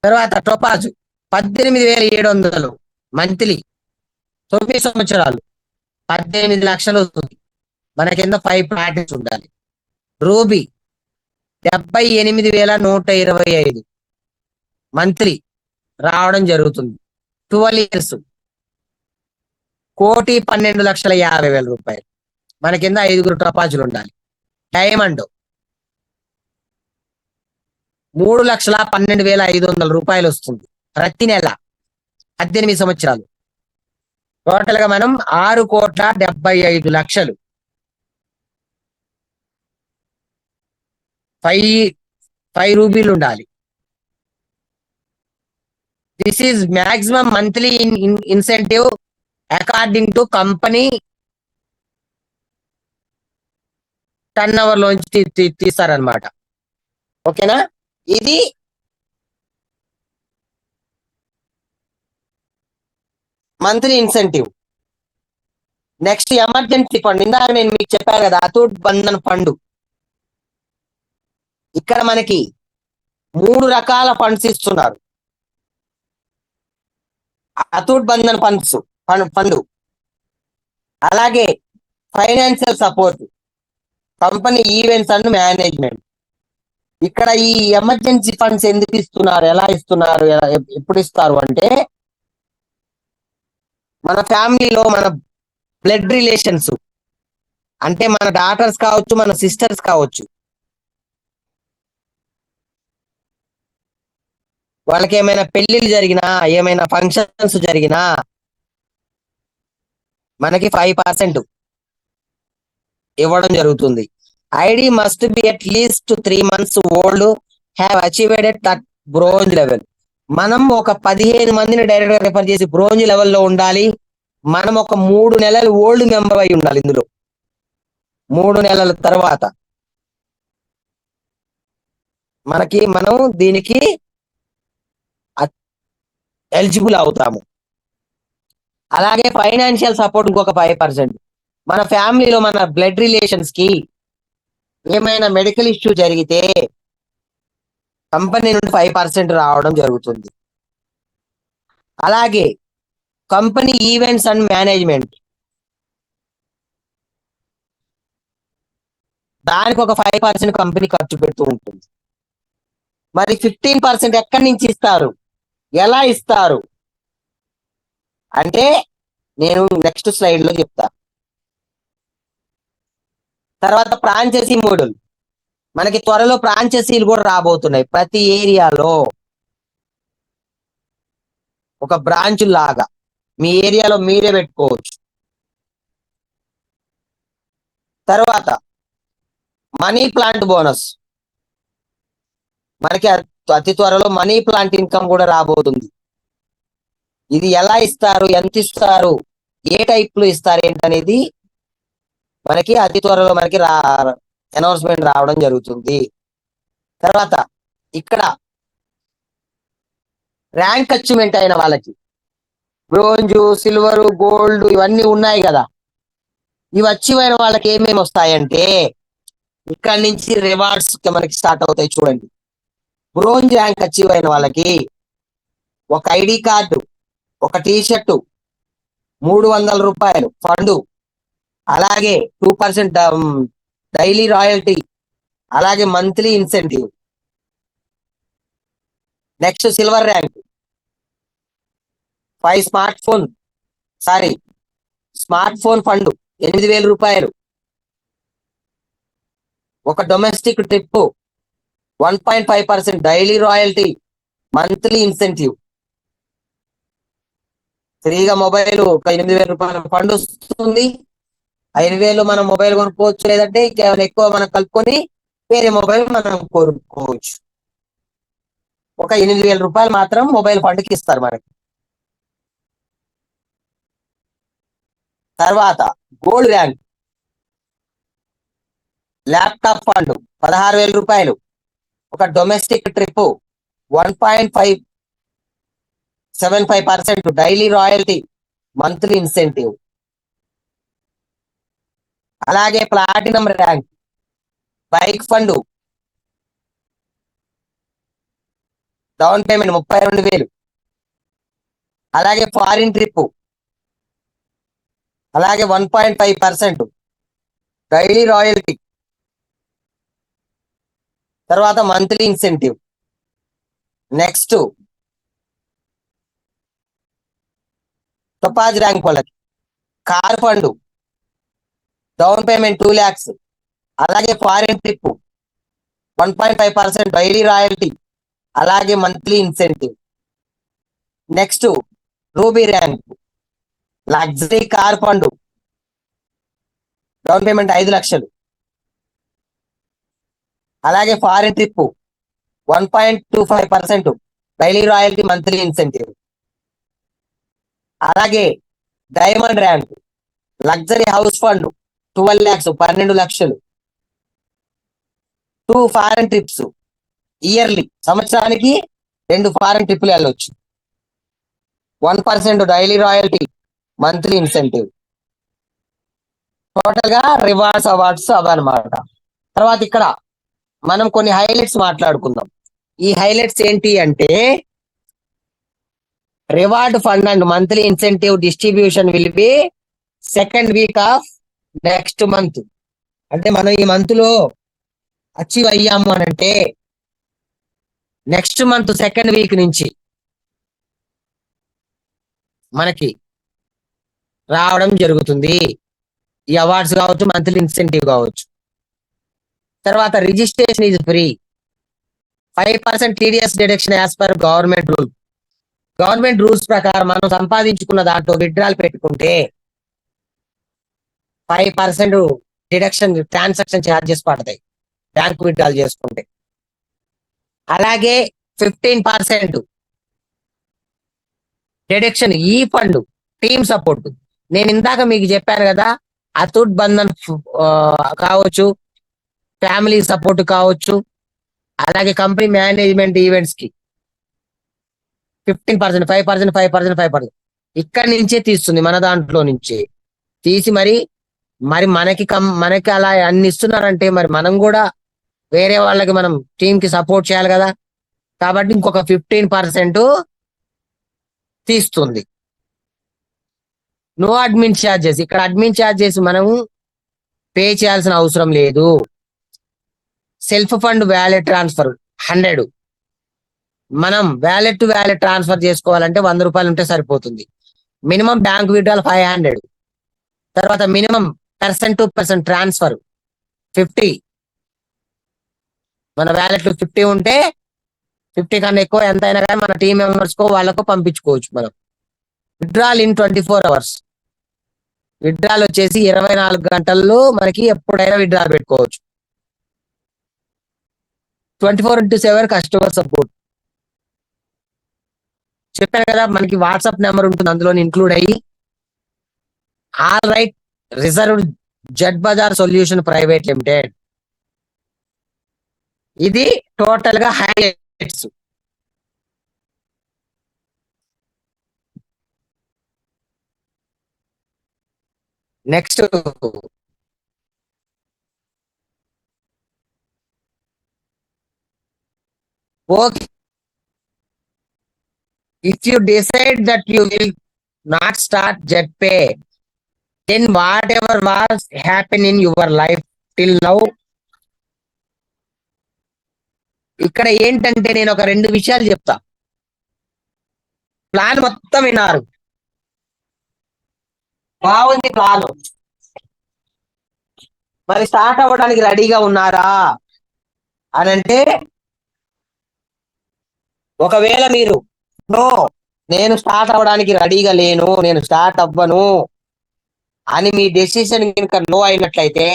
తర్వాత టోపాజ్ 18,700 మంత్లీ, 9 సంవత్సరాలు, 18 లక్షలు వస్తుంది, మన కింద 5 ప్లాటిన్స్ ఉండాలి. రూబీ 78,125 మంత్లీ రావడం జరుగుతుంది, 12 years, 1,12,50,000 రూపాయలు, మన కింద 5 టపాజులు ఉండాలి. డైమండ్ 3,12,500 రూపాయలు వస్తుంది ప్రతి నెల, 18 సంవత్సరాలు. టోటల్ గా మనం 6,75,00,000, 5 రూబీలు ఉండాలి. This is maximum monthly incentive according to company turn over లోంచి తీస్తారనమాట. ఓకేనా? ఇది monthly incentive. Next emergency fund. ఇందాక నేను మీకు చెప్పాను కదా, అతూట్ బంధన్ ఫండ్. ఇక్కడ మనకి 3 రకాల ఫండ్స్ ఇస్తున్నారు. అతూట్ బంధన్ ఫండ్, అలాగే financial support, company events and management. ఇక్కడ ఈ ఎమర్జెన్సీ ఫండ్స్ ఎందుకు ఇస్తున్నారు, ఎలా ఇస్తున్నారు, ఎప్పుడు ఇస్తారు అంటే, మన ఫ్యామిలీలో మన బ్లడ్ రిలేషన్స్, అంటే మన డాటర్స్ కావచ్చు, మన సిస్టర్స్ కావచ్చు, వాళ్ళకి ఏమైనా పెళ్లిళ్ళు జరిగినా, ఏమైనా ఫంక్షన్స్ జరిగినా మనకి 5% ఇవ్వడం జరుగుతుంది. ID must be at least 3 months old, have achieved at bronze level. మనం ఒక 15 మందిని డైరెక్ట్ గా రిఫర్ చేసి బ్రోంజ్ లెవెల్లో ఉండాలి. మనం ఒక 3 నెలలు ఓల్డ్ మెంబర్ అయి ఉండాలి. ఇందులో 3 నెలల తర్వాత మనం దీనికి ఎలిజిబుల్ అవుతాము. అలాగే ఫైనాన్షియల్ సపోర్ట్ ఇంకొక 5%. మన ఫ్యామిలీలో మన బ్లడ్ రిలేషన్స్ కి ఏమైనా మెడికల్ ఇష్యూ జరిగితే కంపెనీ నుండి 5% రావడం జరుగుతుంది. అలాగే కంపెనీ ఈవెంట్స్ అండ్ మేనేజ్మెంట్, దానికి ఒక 5% కంపెనీ ఖర్చు పెడుతూ ఉంటుంది. మరి 15% ఎక్కడి నుంచి ఇస్తారు, ఎలా ఇస్తారు అంటే నేను నెక్స్ట్ స్లైడ్ లో చెప్తా. తర్వాత ఫ్రాంచైజీ మోడల్. మనకి త్వరలో ఫ్రాంచైజీలు కూడా రాబోతున్నాయి. ప్రతి ఏరియాలో ఒక బ్రాంచ్ లాగా మీ ఏరియాలో మీరే పెట్టుకోవచ్చు. తర్వాత మనీ ప్లాంట్ బోనస్. మనకి అతి త్వరలో మనీ ప్లాంట్ ఇన్కమ్ కూడా రాబోతుంది. ఇది ఎలా ఇస్తారు, ఎంత ఇస్తారు, ఏ టైప్ లో ఇస్తారు ఏంటనేది మనకి అతి త్వరలో మనకి అనౌన్స్మెంట్ రావడం జరుగుతుంది. తర్వాత ఇక్కడ ర్యాంక్ అచీవ్మెంట్ అయిన వాళ్ళకి బ్రోంజు, సిల్వర్, గోల్డ్ ఇవన్నీ ఉన్నాయి కదా. ఇవి అచీవ్ అయిన వాళ్ళకి ఏమేమి వస్తాయంటే, ఇక్కడ నుంచి రివార్డ్స్ మనకి స్టార్ట్ అవుతాయి. చూడండి, బ్రోంజ్ ర్యాంక్ అచీవ్ అయిన వాళ్ళకి ఒక ఐడి కార్డు, ఒక టీషర్టు, 300 రూపాయలు ఫండు, అలాగే 2% డైలీ రాయల్టీ, అలాగే monthly incentive. Next silver rank 5 smart phone fund 8,000 రూపాయలు, ఒక domestic trip, 1.5% daily royalty, monthly incentive. ఫ్రీగా మొబైల్ ఒక 8,000 రూపాయల ఫండ్ వస్తుంది. 5,000 మనం మొబైల్ కొనుక్కోవచ్చు, లేదంటే ఇంకేమైనా ఎక్కువ మనం కలుపుకొని వేరే మొబైల్ మనం కొనుక్కోవచ్చు. ఒక 8,000 రూపాయలు మాత్రం మొబైల్ ఫండ్కి ఇస్తారు మనకి. తర్వాత గోల్డ్ ర్యాంక్ ల్యాప్టాప్ ఫండ్ 16,000 రూపాయలు, ఒక domestic trip, 1.75% daily royalty, monthly incentive. అలాగే platinum rank bike fund, down payment 32,000, అలాగే ఫారిన్ ట్రిప్, అలాగే 1.5% డైలీ రాయల్టీ, తర్వాత monthly incentive. Next topaz rank వాళ్ళకి car fund, down payment 2 lakhs, అలాగే ఫారిన్ ట్రిప్, 1.5% డైలీ రాయల్టీ, అలాగే monthly incentive. Next ruby rank luxury car fund, down payment 5 లక్షలు, అలాగే foreign trip, 1.25% daily royalty, monthly incentive. అలాగే diamond rank luxury house fund 12 lakhs, 12 లక్షలు, 2 foreign trips yearly, సంవత్సరానికి 2 foreign ట్రిప్లు వెళ్ళొచ్చు. 1% daily royalty, monthly incentive. Total గా rewards awards అవన్నమాట. తర్వాత ఇక్కడ మనం కొన్ని హైలైట్స్ మాట్లాడుకుందాం. ఈ హైలైట్స్ ఏంటి అంటే, reward fund and monthly incentive distribution will be second week off next month. అంటే మనం ఈ మంత్ లో అచీవ్ అయ్యాము అని అంటే నెక్స్ట్ మంత్ సెకండ్ వీక్ నుంచి మనకి రావడం జరుగుతుంది. ఈ అవార్డ్స్ కావచ్చు, మంత్లీ ఇన్సెంటివ్ కావచ్చు. తర్వాత registration is free. 5% TDS deduction as per government rule. Government rules ప్రకారం మనం సంపాదించుకున్న దాంట్లో విత్డ్రాల్ పెట్టుకుంటే 5% డిడక్షన్ ట్రాన్సాక్షన్ ఛార్జెస్ పడతాయి బ్యాంక్ విత్డ్రాల్ చేసుకుంటే. అలాగే 15% డిడక్షన్ ఈ ఫండ్ టీమ్ సపోర్ట్. నేను ఇందాక మీకు చెప్పాను కదా, అతుట్ బంధన్ కావచ్చు, ఫ్యామిలీ సపోర్ట్ కావచ్చు, అలాగే కంపెనీ మేనేజ్మెంట్ ఈవెంట్స్ కి 15%, 5%, 5%, 5% ఇక్కడి నుంచే తీస్తుంది, మన దాంట్లో నుంచే తీసి మరి మనకి అలా అన్ని ఇస్తున్నారంటే మరి మనం కూడా వేరే వాళ్ళకి మనం టీమ్ కి సపోర్ట్ చేయాలి కదా. కాబట్టి ఇంకొక 15% తీస్తుంది. No admin charges. ఇక్కడ అడ్మిన్ ఛార్జెస్ మనము పే చేయాల్సిన అవసరం లేదు. Self fund wallet transfer 100. మనం వ్యాలెట్ టు వ్యాలెట్ ట్రాన్స్ఫర్ చేసుకోవాలంటే 100 రూపాయలు ఉంటే సరిపోతుంది. Minimum bank withdrawal 500. తర్వాత minimum person to person transfer 50. మన వ్యాలెట్ 50 ఉంటే 50 కన్నా ఎక్కువ ఎంత అయినా కానీ మన టీం మెంబర్స్ కో వాళ్ళకు పంపించుకోవచ్చు మనం. Withdrawal in 24 hours. విత్డ్రాల్ వచ్చేసి 24 గంటల్లో మనకి ఎప్పుడైనా విత్డ్రాల్ పెట్టుకోవచ్చు. 24/7 కస్టమర్ సపోర్ట్. చెప్పాను కదా, మనకి వాట్సాప్ నెంబర్ ఉంటుంది అందులో ఇంక్లూడ్ అయ్యి. All right reserved Z bazaar solution private limited. ఇది టోటల్ గా highlights. Next okay, if you decide that you will not start jet pay, then whatever was happen in your life till now. ఇక్కడ ఏంటంటే నేను ఒక 2 విషయాలు చెప్తా. Plan మొత్తం విన్నారు, బాగుంది ప్లాన్. మరి స్టార్ట్ అవ్వడానికి రెడీగా ఉన్నారా అని అంటే, ఒకవేళ మీరు నో నేను స్టార్ట్ అవ్వడానికి రెడీగా లేను, నేను స్టార్ట్ అవ్వను అని మీ డెసిషన్ కనుక నో అయినట్లయితే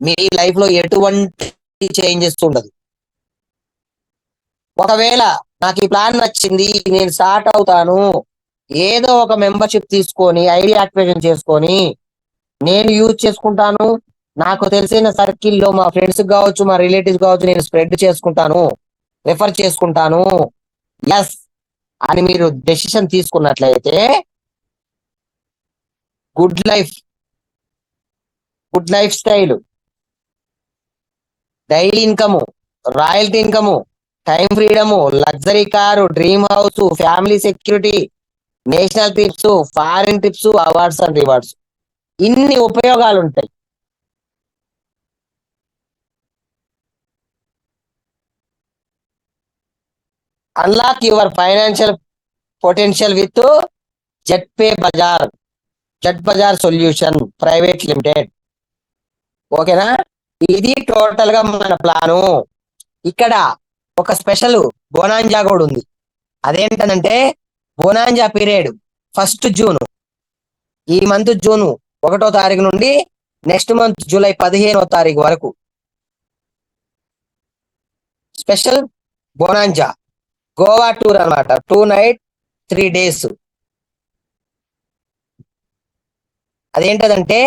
మీ లైఫ్ లో ఎటువంటి చేంజెస్ ఉండదు. ఒకవేళ నాకు ఈ ప్లాన్ నచ్చింది, నేను స్టార్ట్ అవుతాను, ఏదో ఒక మెంబర్షిప్ తీసుకొని ఐడి యాక్టివేషన్ చేసుకొని నేను యూజ్ చేసుకుంటాను, నాకు తెలిసిన సర్కిల్లో మా ఫ్రెండ్స్ కావచ్చు, మా రిలేటివ్స్ కావచ్చు, నేను స్ప్రెడ్ చేసుకుంటాను, రిఫర్ చేసుకుంటాను, ఎస్ అని మీరు డెసిషన్ తీసుకున్నట్లయితే good life style, daily income, royalty income, time freedom, luxury car, dream house, family security, national trips, foreign trips, awards and rewards, ఇన్ని ఉపయోగాలు ఉంటాయి. Unlock your financial potential with Z bazaar solution private limited. ఓకేనా, ఇది total గా మన plan. ఇక్కడ ఒక special బోనాంజా కూడా ఉంది. అదేంటంటే బోనాంజా పీరియడ్ 1 జూన్, ఈ మంత్ జూన్ 1వ తారీఖు నుండి నెక్స్ట్ మంత్ జూలై 15వ తారీఖు వరకు స్పెషల్ బోనాంజా గోవా టూర్ అన్నమాట. 2 night 3 days. అదేంటదంటే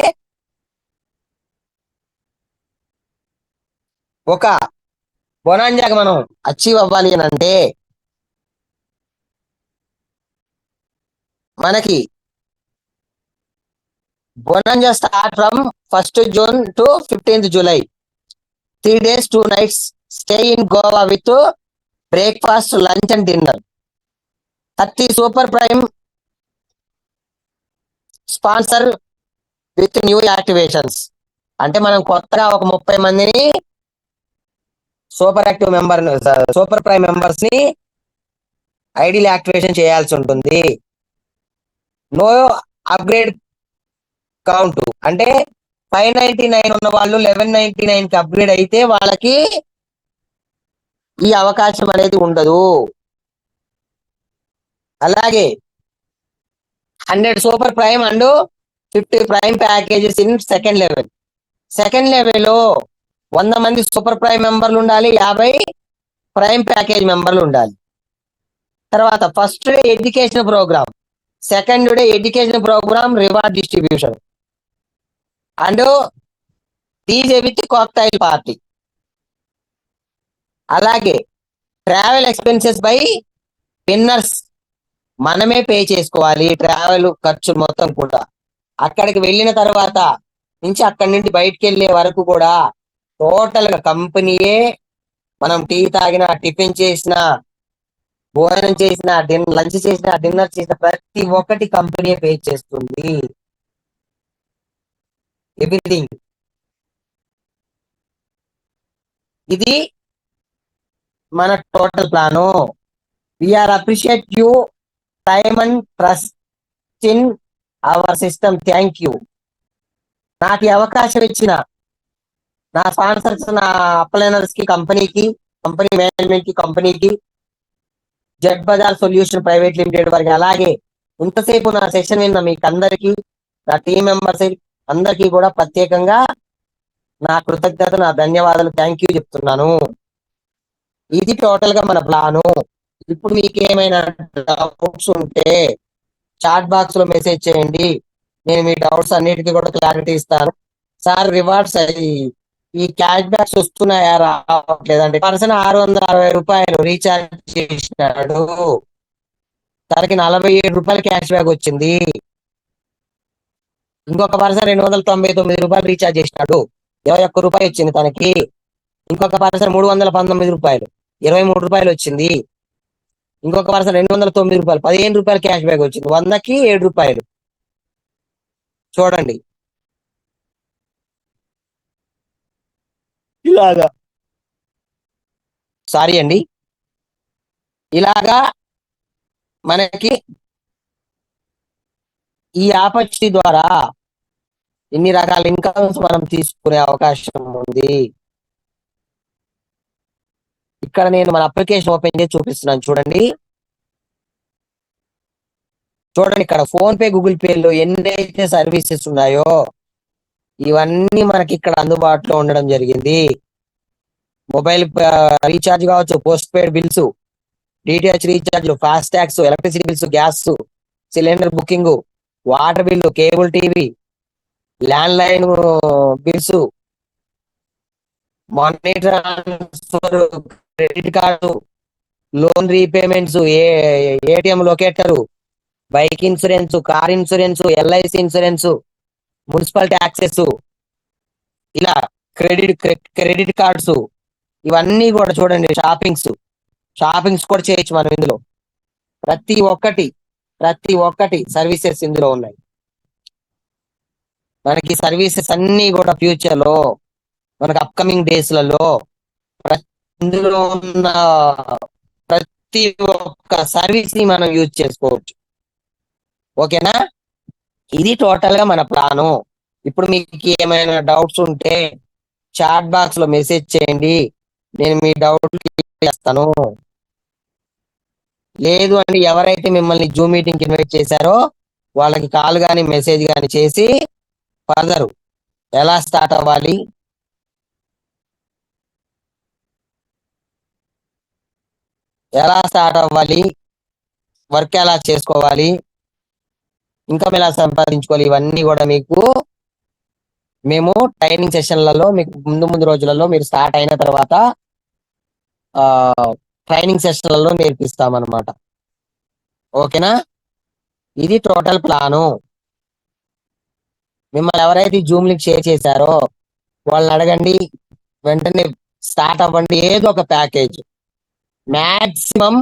ఒక బొనాంజాకి మనం అచీవ్ అవ్వాలి అని అంటే మనకి bonanza start from 1st June to 15th July. 3 days 2 nights stay in Goa with breakfast, lunch and dinner. 30 super prime sponsor with new activations. అంటే మనం కొత్తగా ఒక 30 మందిని సూపర్ ప్రైమ్ మెంబర్స్ ని ఐడీలు యాక్టివేషన్ చేయాల్సి ఉంటుంది. నో అప్గ్రేడ్ కౌంట్ అంటే 599 ఉన్న వాళ్ళు 1199 కి అప్గ్రేడ్ అయితే వాళ్ళకి ఈ అవకాశం అనేది ఉండదు. అలాగే 100 super prime and 50 prime packages in second level. Second లెవెల్లో 100 మంది సూపర్ ప్రైమ్ మెంబర్లు ఉండాలి, 50 ప్రైమ్ ప్యాకేజ్ మెంబర్లు ఉండాలి. తర్వాత first day education program, second day education program reward distribution and DJ with cocktail party. అలాగే ట్రావెల్ ఎక్స్పెన్సెస్ బై విన్నర్స్ మనమే pay చేసుకోవాలి. ట్రావెల్ ఖర్చు మొత్తం కూడా అక్కడికి వెళ్ళిన తర్వాత నుంచి అక్కడి నుండి బయటికి వెళ్ళే వరకు కూడా టోటల్ గా కంపెనీయే, మనం టీ తాగిన, టిఫిన్ చేసిన, భోజనం చేసిన, లంచ్ చేసిన, డిన్నర్ చేసిన ప్రతి ఒక్కటి కంపెనీ పే చేస్తుంది. ఎవ్రీథింగ్. ఇది మన total plan. We are appreciate you time and trust in our system. Thank you. నాకు ఈ అవకాశం ఇచ్చిన నా స్పాన్సర్స్, నా అప్లైనర్స్ కి, కంపెనీ మేనేజ్మెంట్ కి, కంపెనీకి, Z bazaar solution private limited వారికి, అలాగే ఇంతసేపు నా సెషన్ విన్న మీకు అందరికీ, నా టీం మెంబర్స్ అందరికీ కూడా ప్రత్యేకంగా నా కృతజ్ఞత, నా ధన్యవాదాలు, థ్యాంక్ యూ చెప్తున్నాను. ఇది టోటల్ గా మన ప్లాను. ఇప్పుడు మీకు ఏమైనా డౌట్స్ ఉంటే చాట్ బాక్స్ లో మెసేజ్ చేయండి. నేను మీ డౌట్స్ అన్నిటికీ కూడా క్లారిటీ ఇస్తాను. సార్ రివార్డ్స్ ఈ క్యాష్ బ్యాక్స్ వస్తున్నాయా రావట్లేదండి. పర్సన్ 660 రూపాయలు రీఛార్జ్ చేసినాడు, తనకి 47 రూపాయలు క్యాష్ బ్యాక్ వచ్చింది. ఇంకొక పర్సన్ 299 రూపాయలు రీఛార్జ్ చేసినాడు, 21 రూపాయలు వచ్చింది తనకి. ఇంకొక పర్సన్ 319 రూపాయలు, 23 రూపాయలు వచ్చింది. ఇంకొక పర్సన్ 209 రూపాయలు, 15 రూపాయలు క్యాష్ బ్యాక్ వచ్చింది. 100కి 7 రూపాయలు. చూడండి, ఇలాగా సారీ అండి, ఇలాగా మనకి ఈ ఆపర్చునిటీ ద్వారా ఇన్ని రకాల ఇన్కమ్స్ మనం తీసుకునే అవకాశం ఉంది. ఇక్కడ నేను మన అప్లికేషన్ ఓపెన్ చేసి చూపిస్తున్నాను. చూడండి, ఇక్కడ ఫోన్ పే, గూగుల్ పేలో ఎన్నైతే సర్వీసెస్ ఉన్నాయో ఇవన్నీ మనకి ఇక్కడ అందుబాటులో ఉండడం జరిగింది. మొబైల్ రీఛార్జ్ కావచ్చు, పోస్ట్ పెయిడ్ బిల్స్, డిటిహెచ్ రీఛార్జ్లు, FASTags, electricity bills, gas cylinder booking, water bill, cable TV, landline bills, money transfer, credit card, loan repayments, ATM locator, bike insurance, car insurance, LIC insurance, municipal taxes, ఇలా credit cards, ఇవన్నీ కూడా చూడండి. Shoppings కూడా చేయొచ్చు మనం ఇందులో. ప్రతి ఒక్కటి సర్వీసెస్ ఇందులో ఉన్నాయి. మనకి సర్వీసెస్ అన్ని కూడా ఫ్యూచర్ లో, మనకి అప్కమింగ్ డేస్లలో ఇందులో ఉన్న ప్రతి ఒక్క సర్వీస్ ని మనం యూజ్ చేసుకోవచ్చు. ఓకేనా? ఇది టోటల్ గా మన ప్లాను. ఇప్పుడు మీకు ఏమైనా డౌట్స్ ఉంటే చాట్ బాక్స్ లో మెసేజ్ చేయండి, నేను మీ డౌట్ చేస్తాను. లేదు అంటే ఎవరైతే మిమ్మల్ని జూమ్ మీటింగ్ కి ఇన్వైట్ చేశారో వాళ్ళకి కాల్ కానీ మెసేజ్ కానీ చేసి ఫర్దర్ ఎలా స్టార్ట్ అవ్వాలి, వర్క్ ఎలా చేసుకోవాలి, ఇన్కమ్ ఎలా సంపాదించుకోవాలి, ఇవన్నీ కూడా మీకు మేము ట్రైనింగ్ సెషన్లలో మీకు ముందు ముందు రోజులలో మీరు స్టార్ట్ అయిన తర్వాత ఆ ట్రైనింగ్ సెషన్లలో నేర్పిస్తాం అనమాట. ఓకేనా? ఇది టోటల్ ప్లాను. మిమ్మల్ని ఎవరైతే జూమ్ లింక్ షేర్ చేశారో వాళ్ళని అడగండి, వెంటనే స్టార్ట్ అవ్వండి. ఏదో ఒక ప్యాకేజ్ మాక్సిమం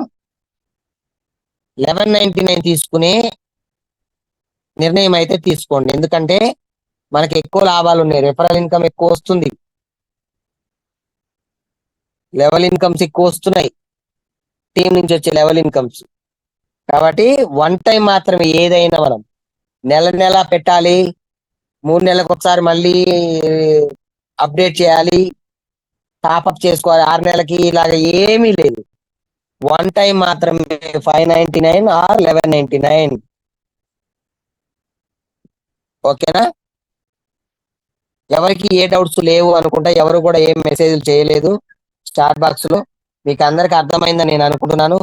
1199 తీసుకునే నిర్ణయం అయితే తీసుకోండి. ఎందుకంటే మనకి ఎక్కువ లాభాలు ఉన్నాయి, రెఫరల్ ఇన్కమ్ ఎక్కువ వస్తుంది, లెవెల్ ఇన్కమ్స్ ఎక్కువ వస్తున్నాయి, టీం నుంచి వచ్చే లెవెల్ ఇన్కమ్స్. కాబట్టి వన్ టైం మాత్రమే ఏదైనా మనం నెల నెల పెట్టాలి, 3 నెలలకు ఒకసారి మళ్ళీ అప్డేట్ చేయాలి, టాప్అప్ చేసుకోవాలి 6 నెలలకి, ఇలాగ ఏమీ లేదు. వన్ టైం మాత్రమే 599 ఆర్ 1199. ఓకేనా? ఎవరికి ఏ డౌట్స్ లేవు అనుకుంటా, ఎవరు కూడా ఏం మెసేజ్లు చేయలేదు చాట్ బాక్స్ లో. మీకు అందరికి అర్థమైందని నేను అనుకుంటున్నాను.